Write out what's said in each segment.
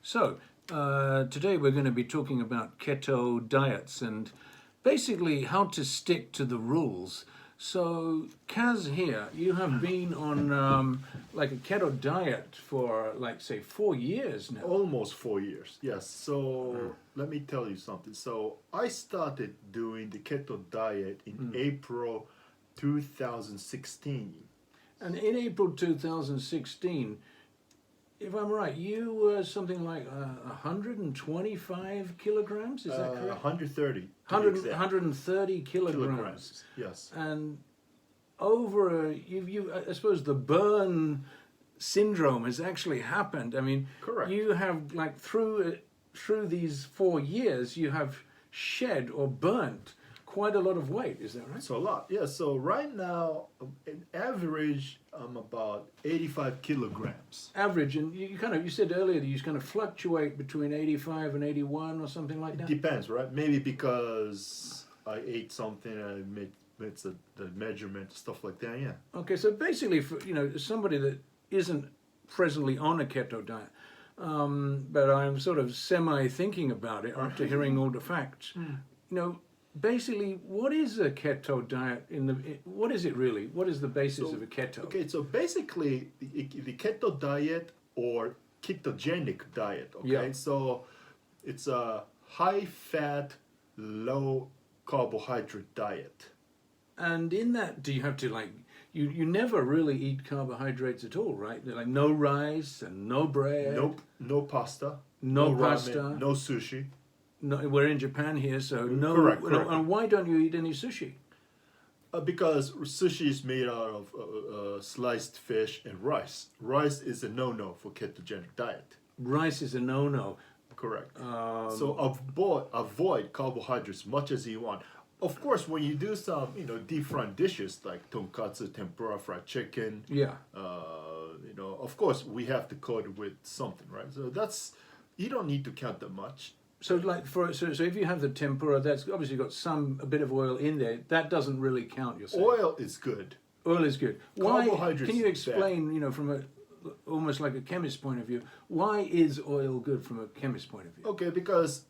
So, today we're going to be talking about keto diets and basically how to stick to the rules. So, Kaz here, you have been on like a keto diet for like, say, 4 years now. Almost 4 years, yes. So let me tell you something. So I started doing the keto diet in April 2016. And in April 2016, if I'm right, you were something like 125 kilograms, is that correct? 130. 130 kilograms. Yes. And over I suppose the burn syndrome has actually happened. I mean, Correct. you have like through these 4 years, you have shed or burnt quite a lot of weight. Is that right? So a lot. Yeah. So right now, in average, I'm about 85 kilograms. Average, and you said earlier that you kind of fluctuate between 85 and 81 or something like that. Depends, right? Maybe because I ate something and I made the measurement, stuff like that. Yeah. Okay, so basically, for somebody that isn't presently on a keto diet, but I'm sort of semi-thinking about it after hearing all the facts. Basically, what is a keto diet? What is it really? What is the basis of a keto? Okay, so basically, the keto diet or ketogenic diet. Okay, Yeah. so it's a high-fat, low-carbohydrate diet. And in that, do you have to you never really eat carbohydrates at all, right? Like no rice and no bread. Nope, no pasta, No ramen, pasta. no sushi. No, we're in Japan here, so no. Correct. And why don't you eat any sushi? Because sushi is made out of sliced fish and rice. Rice is a no-no for ketogenic diet. Rice is a no-no. Correct. So avoid carbohydrates as much as you want. Of course, when you do some, deep fried dishes like tonkatsu, tempura, fried chicken, Yeah. Of course we have to coat it with something, right? So you don't need to count that much. So so if you have the tempura, that's obviously got a bit of oil in there. That doesn't really count, you're saying. Oil is good. Oil is good. Why? Carbohydrates Can you is bad. explain, from almost like a chemist's point of view, why is oil good from a chemist's point of view? Okay, because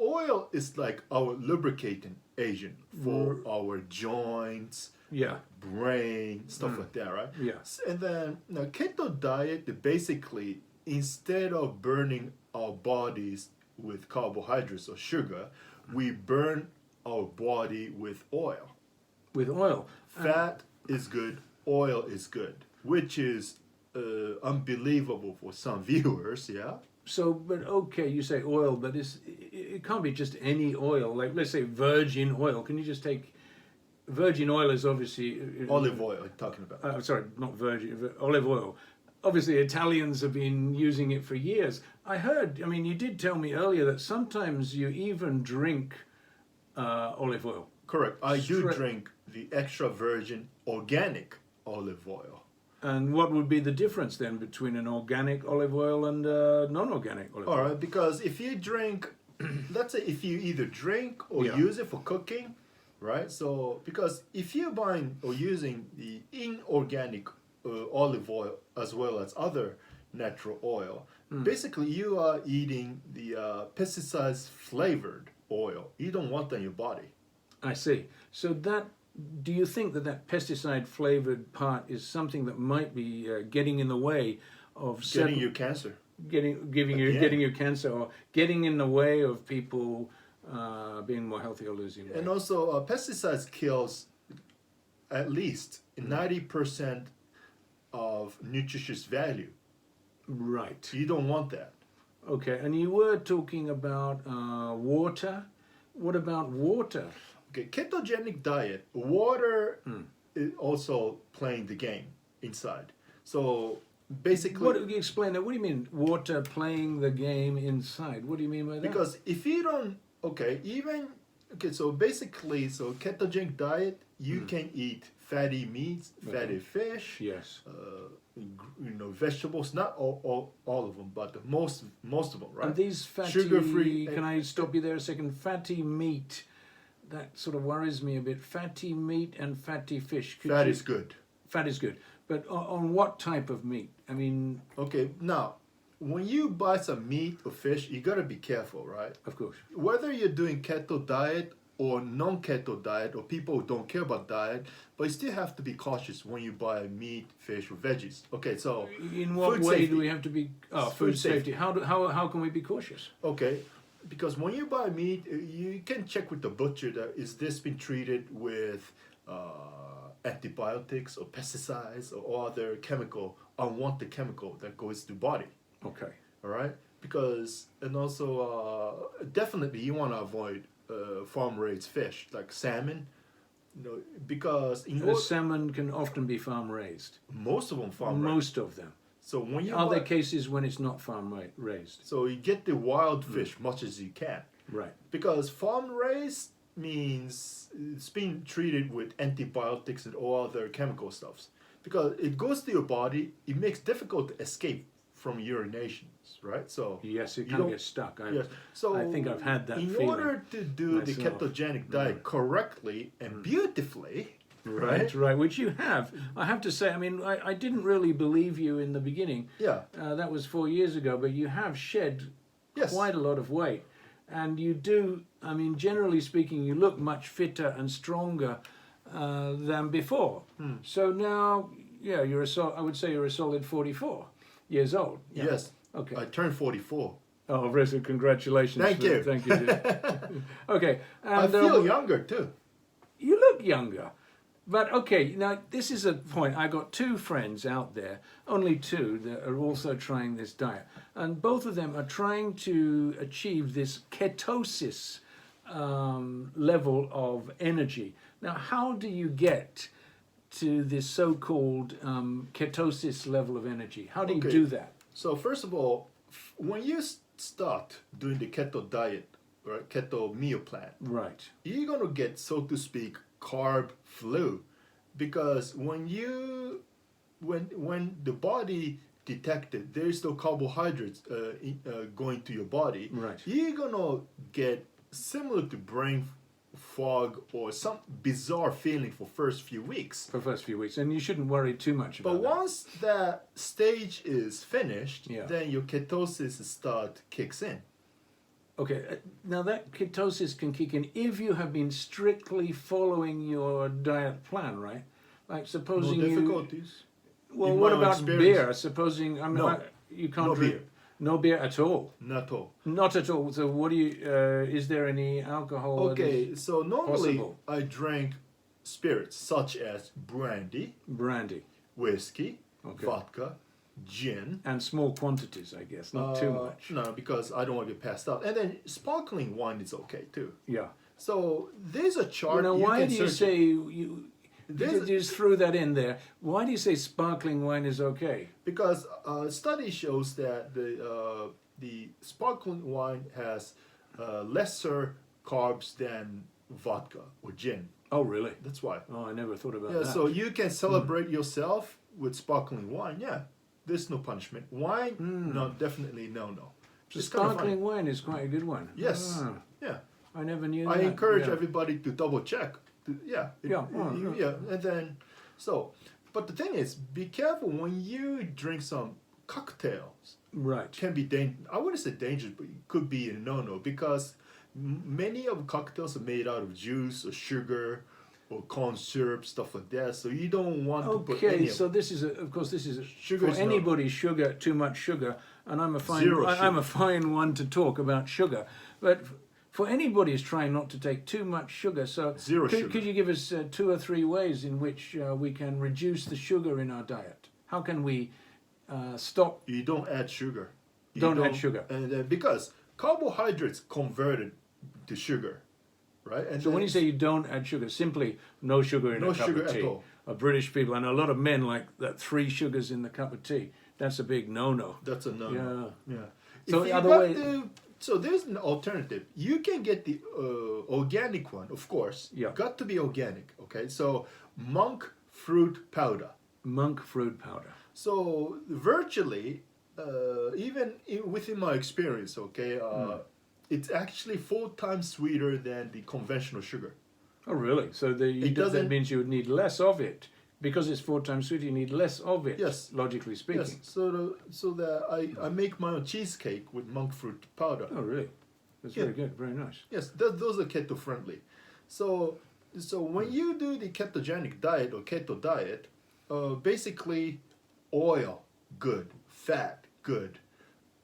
oil is like our lubricating agent for our joints, Yeah. brain, stuff like that, right? Yeah. And then keto diet, basically, instead of burning our bodies with carbohydrates or sugar, we burn our body with oil. With oil. Fat is good, oil is good, which is unbelievable for some viewers, yeah? So, but okay, you say oil, but it can't be just any oil. Like, let's say virgin oil. Can you just take virgin oil is obviously Olive oil, I'm talking about. sorry, not virgin, olive oil. Obviously, Italians have been using it for years. You did tell me earlier that sometimes you even drink olive oil. Correct. I do drink the extra virgin organic olive oil. And what would be the difference then between an organic olive oil and non-organic olive oil? All right, because if you drink, let's say if you either drink or use it for cooking, right? So, because if you're buying or using the inorganic olive oil as well as other natural oil, basically you are eating the pesticides flavored oil. You don't want that in your body. I see. So do you think that pesticide flavored part is something that might be getting in the way of Getting you cancer. getting you cancer, or getting in the way of people being more healthy or losing weight? And also, pesticides kills at least 90% of nutritious value. Right. You don't want that. Okay, and you were talking about water. What about water? Okay, ketogenic diet, water is also playing the game inside. So basically, What, you explain that? What do you mean, water playing the game inside? What do you mean by that? because if you don't, so basically, ketogenic diet, you can eat fatty meats, fatty fish, Yes. Vegetables, not all of them, but most of them, right? And these fatty, sugar-free. Can I stop you there a second? Fatty meat, that sort of worries me a bit. Fatty meat and fatty fish. Fat is good. Fat is good. But on what type of meat? I mean... Okay, now, when you buy some meat or fish, you gotta be careful, right? Of course. Whether you're doing keto diet or non-keto diet, or people who don't care about diet, but you still have to be cautious when you buy meat, fish, or veggies. Okay, so In what food way safety. do we have to be? Oh, food safety. How can we be cautious? Okay, because when you buy meat, you can check with the butcher that is this been treated with antibiotics or pesticides or other unwanted chemical that goes to body. Okay. All right, because and also definitely you want to avoid farm-raised fish like salmon, because Salmon can often be farm raised. most of them farm-raised. Most of them. So when you Are buy, there cases when it's not farm raised? so you get the wild fish much as you can, Right. because farm-raised means it's being treated with antibiotics and all other chemical stuffs. Because it goes to your body, it makes it difficult to escape from urinations, right? So Yes, it you can don't- get stuck. yes. So I think I've had that in feeling order to do the myself. ketogenic diet correctly and beautifully, Right, which you have. I have to say, I mean, I didn't really believe you in the beginning. yeah, That was 4 years ago, but you have shed yes, quite a lot of weight. And you do, I mean, generally speaking, you look much fitter and stronger than before. So now, yeah, I would say you're a solid 44 years old. Yeah. yes. Okay. I turned 44. Oh, Reza, congratulations. Thank you. Thank you. Okay. I And, feel younger too. you look younger. But okay, now this is a point. I got two friends out there, only two, that are also trying this diet. And both of them are trying to achieve this ketosis level of energy. Now, how do you get to this so-called ketosis level of energy? How do you Okay. do that? So first of all, when you start doing the keto diet, right, keto meal plan, Right. you're gonna get, so to speak, carb flu, because when the body detected there is no carbohydrates going to your body, Right. you're gonna get similar to brain fog or some bizarre feeling for first few weeks. For the first few weeks. And you shouldn't worry too much about But that. once that stage is finished, Yeah. then your ketosis kicks in. Okay, now that ketosis can kick in if you have been strictly following your diet plan, right? Like No supposing you. difficulties. Well, in what my about experience. beer? Supposing No. you can't No drink beer. no beer at all. Not all. Not at all. So what do you? Is there any alcohol? that is Okay, so normally possible? I drank spirits such as brandy, Brandy whiskey, Okay. vodka, gin. and small quantities, I guess, not too much. No, because I don't want to get passed out. And then sparkling wine is okay too. Yeah. So there's a chart. Now, why can do you search say it. you There's just threw that in there? Why do you say sparkling wine is okay? Because study shows that the sparkling wine has lesser carbs than vodka or gin. Oh, really? That's why. Oh, I never thought about Yeah, that. so you can celebrate yourself with sparkling wine. Yeah, there's no punishment. Wine, no, definitely no. So It's kind of sparkling wine is quite a good one. Yes. Ah, Yeah, I never knew I that. encourage Yeah. everybody to double check. Yeah, Yeah. and then but the thing is, be careful when you drink some cocktails. Right. Can be I wouldn't say dangerous, but it could be a no-no because many of cocktails are made out of juice or sugar or corn syrup, stuff like that. So you don't want to put any Okay, of so this is of course this is Sugar for is no. anybody too much sugar, and I'm a fine Zero I'm a sugar. fine one to talk about sugar, but for anybody who's trying not to take too much sugar, so Zero sugar. could you give us 2 or 3 ways in which we can reduce the sugar in our diet? How can we stop? You don't add sugar. You Don't add sugar. And because carbohydrates converted to sugar, right? And So when then- you say you don't add sugar, simply no sugar in No a cup sugar of at tea. all. British people, and a lot of men like that 3 sugars in the cup of tea. That's a big no-no. that's a no. Yeah. Yeah. So If you other got way- so there's an alternative. You can get the organic one, of course. Yeah. Got to be organic. Okay. So monk fruit powder. Monk fruit powder. So virtually, within my experience, okay, it's actually 4 times sweeter than the conventional sugar. Oh, really? So that doesn't- means you would need less of it Because it's 4 times sweeter, you need less of it. Yes. Logically speaking. Yes, so that I make my own cheesecake with monk fruit powder. Oh, really? That's Yeah. very good. Very nice. Yes, those are keto friendly. So when you do the ketogenic diet or keto diet, basically oil good, fat good,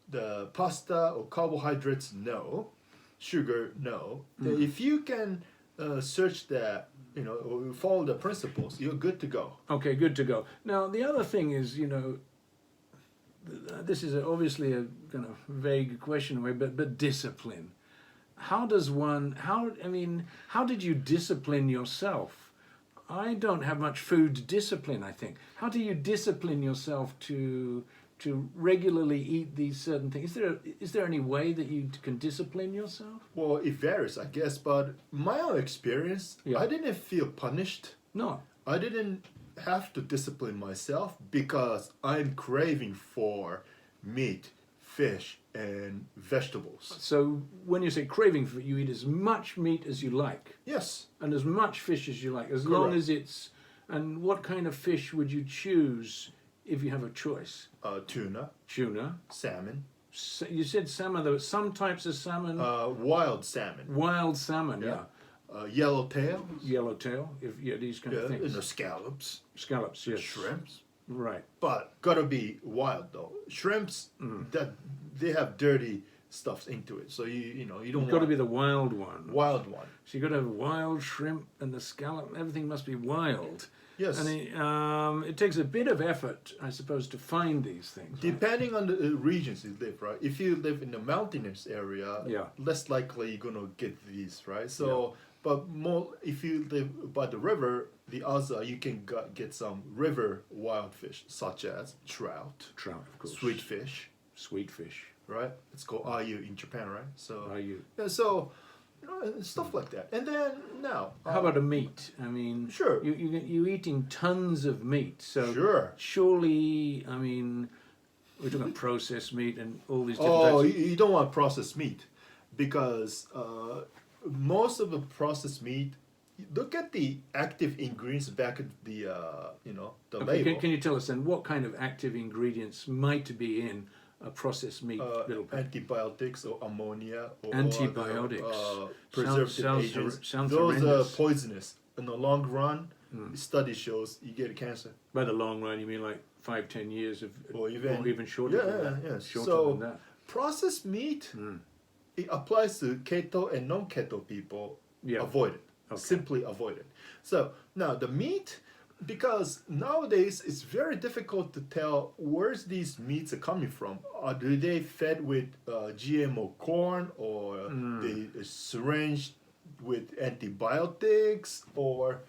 the pasta or carbohydrates no, sugar no. If you can search that, or follow the principles, you're good to go. Okay, good to go. Now, the other thing is, this is obviously a kind of vague question, but discipline. How did you discipline yourself? I don't have much food discipline, I think. How do you discipline yourself to regularly eat these certain things? Is there any way that you can discipline yourself? Well, it varies, I guess, but my own experience, Yeah. I didn't feel punished. No. I didn't have to discipline myself because I'm craving for meat, fish, and vegetables. So when you say craving for it, you eat as much meat as you like Yes. and as much fish as you like, as long Correct. as it's... And what kind of fish would you choose if you have a choice? Tuna, Tuna. salmon, You said salmon, though. Some types of salmon. wild salmon, Wild salmon, yeah. yellowtail, Yellowtail, these kind of things. and the scallops, Scallops, yes. shrimps. Right. But gotta be wild though. Shrimps, that they have dirty stuff into it, so you don't It's want got to be the wild one. wild one. So you got to have wild shrimp and the scallop. Everything must be wild. Yes. And it takes a bit of effort, I suppose, to find these things. Right? Depending on the regions you live, right? If you live in a mountainous area, Yeah. less likely you're gonna get these, right? So, but more if you live by the river, the odds are you can get some river wild fish, such as trout, Trout, of course. sweet fish, Sweet fish. right? It's called ayu in Japan, right? So, Are you? yeah, so stuff like that. And then now, How about a meat? I mean, Sure. You're eating tons of meat, so Sure. surely, I mean, we're talking about processed meat and all these different Oh, types. you don't want processed meat because most of the processed meat. Look at the active ingredients back at the the Okay, label. can you tell us then what kind of active ingredients might be in a processed meat little pack? Antibiotics or ammonia or Antibiotics. preservative Sounds agents. sounds Those are horrendous. poisonous. In the long run, study shows you get cancer. By the long run, you mean like 5-10 years of, Or even shorter than that? yeah. Shorter So than that. processed meat, it applies to keto and non-keto people. Yeah. Avoid it. Okay. Simply avoid it. So now the meat, because nowadays it's very difficult to tell where's these meats are coming from. Do they fed with GMO corn or they syringed with antibiotics, or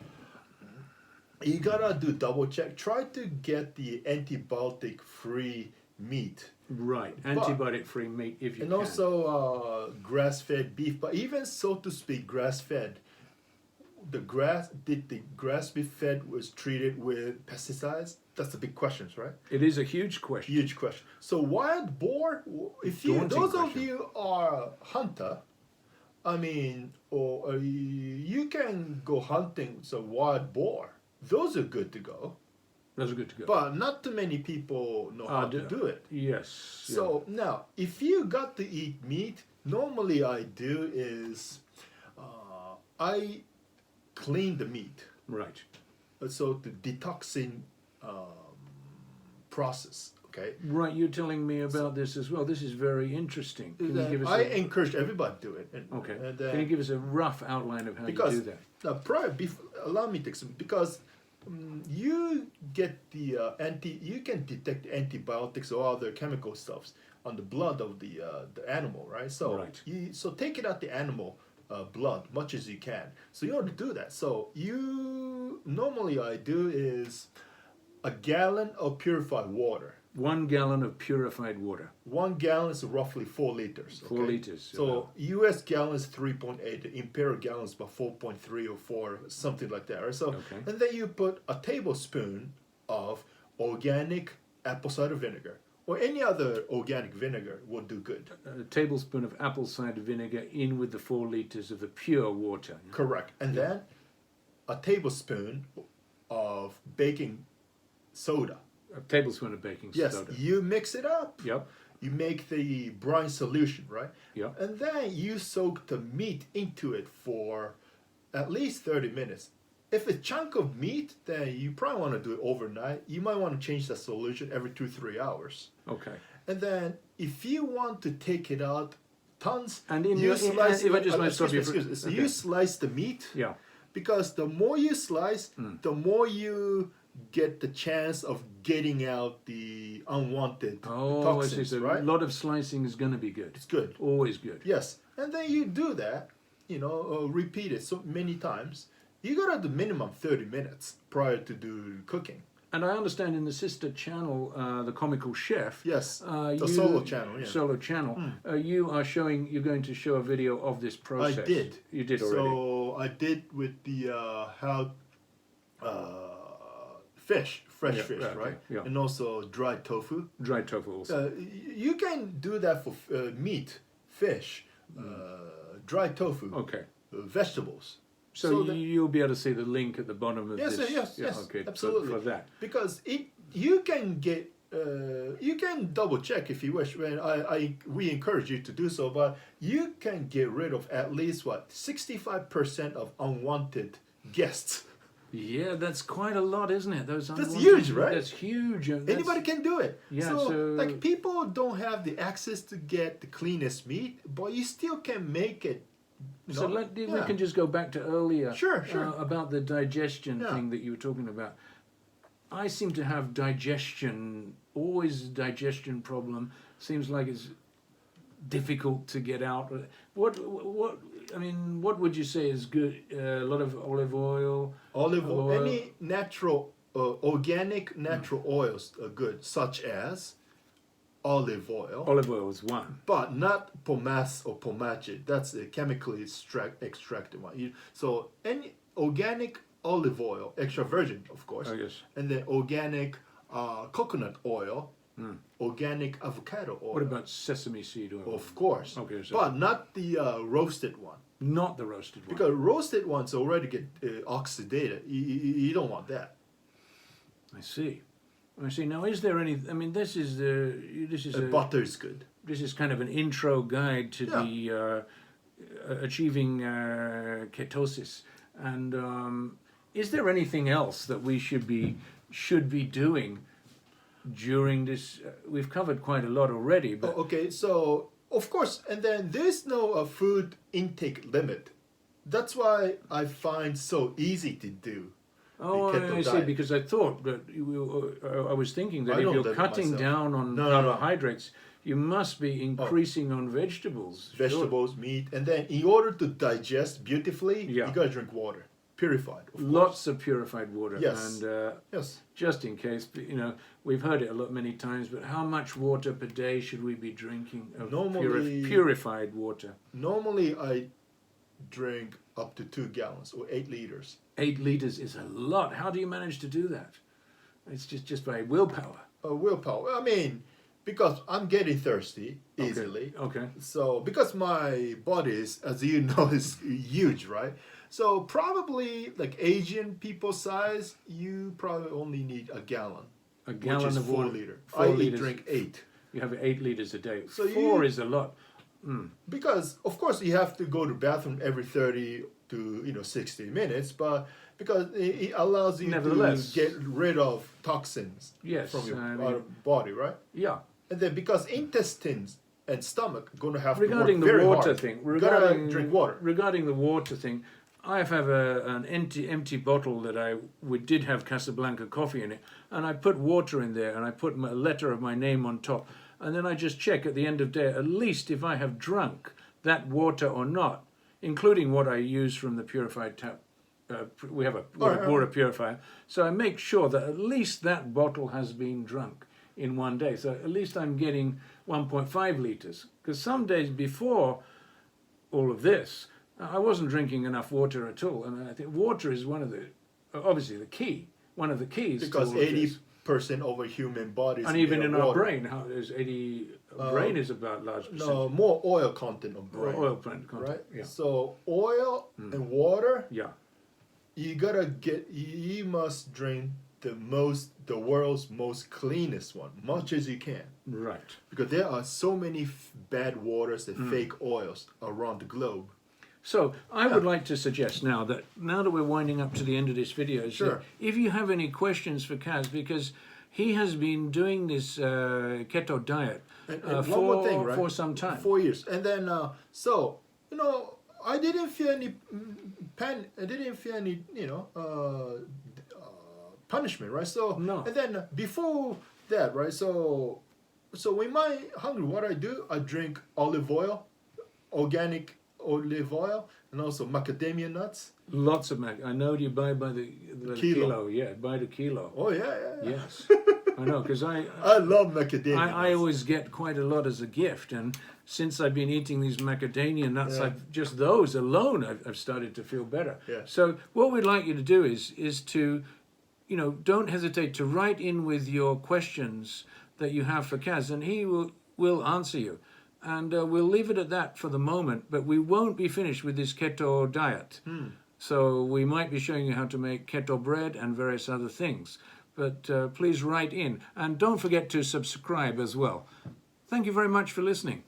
you gotta do double check. Try to get the antibiotic free meat. Right, antibiotic-free meat if you And can. also grass-fed beef, but even so to speak, grass-fed. Did the grass be fed was treated with pesticides? That's the big questions, right? It is a huge question. Huge question. So wild boar, if you Daunting those of question. you are a hunter, I mean, or you can go hunting with a wild boar. Those are good to go, Those are good to go. but not too many people know how to do it. Yes. So now, if you got to eat meat, normally I do is I clean the meat. Right. So the detoxing process, okay? Right, you're telling me about this as well. This is very interesting. Can you give us I encourage everybody to do it. Okay. And, Can you give us a rough outline of how because you do that? allow me to explain, because you get the you can detect antibiotics or other chemical stuffs on the blood of the animal, right? So Right. so take it out the animal blood much as you can. So in order to do that, so normally I do is a gallon of purified water. 1 gallon of purified water. 1 gallon is roughly 4 liters. 4 liters. So U.S. gallon is 3.8. The imperial gallon is about 4.3 or 4, something like that. Right? So, Okay. and then you put a tablespoon of organic apple cider vinegar, or any other organic vinegar will do good. A tablespoon of apple cider vinegar in with the 4 liters of the pure water. Correct. And then a tablespoon of baking soda. A tablespoon of baking Yes, soda. you mix it up. Yep. You make the brine solution, right? Yep. And then you soak the meat into it for at least 30 minutes. If it's a chunk of meat, then you probably want to do it overnight. You might want to change the solution every 2-3 hours. Okay. And then if you want to take it out, tons, And in you your, slice if I just might stop you excuse me. So you slice the meat. Yeah. Because the more you slice, the more you get the chance of getting out the unwanted Oh, I see. toxins, So right? a lot of slicing is going to be good. It's good. Always good. Yes, and then you do that, repeat it so many times. You got to do minimum 30 minutes prior to do cooking. And I understand in the sister channel, the Comical Chef. Yes, the solo channel. Yeah. Solo channel. You're going to show a video of this process. I did. You did already. So I did with the fresh fish, okay, right? yeah. And also dried tofu. Dried tofu also. You can do that for meat, fish, dried tofu, Okay. Vegetables. So, that- you'll be able to see the link at the bottom of Yes, this. yes, Okay, absolutely. For that. Because you can get you can double check if you wish. When we encourage you to do so, but you can get rid of at least 65% of unwanted guests. Yeah, that's quite a lot, isn't it? That's unwanted- huge, right? That's huge. Anybody can do it. Yeah, so so- like people don't have the access to get the cleanest meat, but you still can make it. So we can just go back to earlier. Sure. About the digestion Yeah. thing that you were talking about. I seem to have always a digestion problem. Seems like it's difficult to get out. What would you say is good? A lot of olive oil. Olive oil, Oil. any natural, organic natural oils are good, such as olive oil. Olive oil is one. But not pomace or pomace. That's a chemically extracted one. So any organic olive oil, extra virgin, of course, Oh yes. and then organic coconut oil, organic avocado oil. What about sesame seed oil? Of course. Okay, so- but not the roasted one. Not the roasted one. Because roasted ones already get oxidated. You don't want that. I see. Now, is there any? I mean, this is Butter is good. this is kind of an intro guide to Yeah. the achieving ketosis. And is there anything else that we should be doing during this? We've covered quite a lot already, but Okay, so of course, and then there's no food intake limit. That's why I find so easy to do. oh, keto I see. diet. Because I thought that I was thinking that I if don't you're limit cutting myself. down on No. carbohydrates, you must be increasing on vegetables. Sure. Vegetables, meat, and then in order to digest beautifully, Yeah. you gotta drink water, purified. Of course. Lots of purified water. Yes. And Yes. just in case, we've heard it many times, but how much water per day should we be drinking of Normally- purified water? Normally, I drink up to 2 gallons or 8 liters. 8 liters is a lot. How do you manage to do that? It's just by willpower. Willpower. I mean, because I'm getting thirsty easily. Okay. So, because my body is, as you know, is huge, right? So, probably like Asian people size, you probably only need a gallon, A gallon which is of 4 water. liter. 4 I liters. drink 8. You have 8 liters a day. So 4 is a lot. Because, of course, you have to go to the bathroom every 30 to 60 minutes, but because it allows you to Nevertheless. get rid of toxins Yes, from your I mean- body, right? Yeah. And then because intestines and stomach going to have Regarding to work the very water hard. thing, You gotta regarding drink water. Regarding the water thing, I have an empty bottle that we did have Casablanca coffee in it, and I put water in there, and I put a letter of my name on top, and then I just check at the end of the day, at least if I have drunk that water or not, including what I use from the purified tap. We have a water purifier, so I make sure that at least that bottle has been drunk in one day. So at least I'm getting 1.5 liters. Because some days before all of this, I wasn't drinking enough water at all. And I think water is one of the, obviously the key, one of the keys. Because to all of this. 80% of a human body is And even made in of our water. brain, how there's 80, brain is about large percentage. No, more oil content of brain. Oil plant content, Right? yeah. So oil and water, Yeah. you must drink the world's most cleanest one, much as you can. Right. Because there are so many bad waters and fake oils around the globe. So I would like to suggest now that we're winding up to the end of this video, is that if you have any questions for Kaz, because he has been doing this keto diet And one more thing, right? for some time. 4 years. And then, so, I didn't feel any I didn't feel any, punishment, right? So, No. and then before that, right? So when I'm hungry, what I do, I drink olive oil, organic olive oil, and also macadamia nuts. Lots of I know you buy by the kilo. Yeah, by the kilo. Oh, yeah. Yes. I know, because I love macadamia nuts. I always get quite a lot as a gift, and since I've been eating these macadamia nuts, just those alone, I've started to feel better. Yeah. So what we'd like you to do is to, don't hesitate to write in with your questions that you have for Kaz, and he will answer you. And we'll leave it at that for the moment, but we won't be finished with this keto diet. So we might be showing you how to make keto bread and various other things. But please write in. And don't forget to subscribe as well. Thank you very much for listening.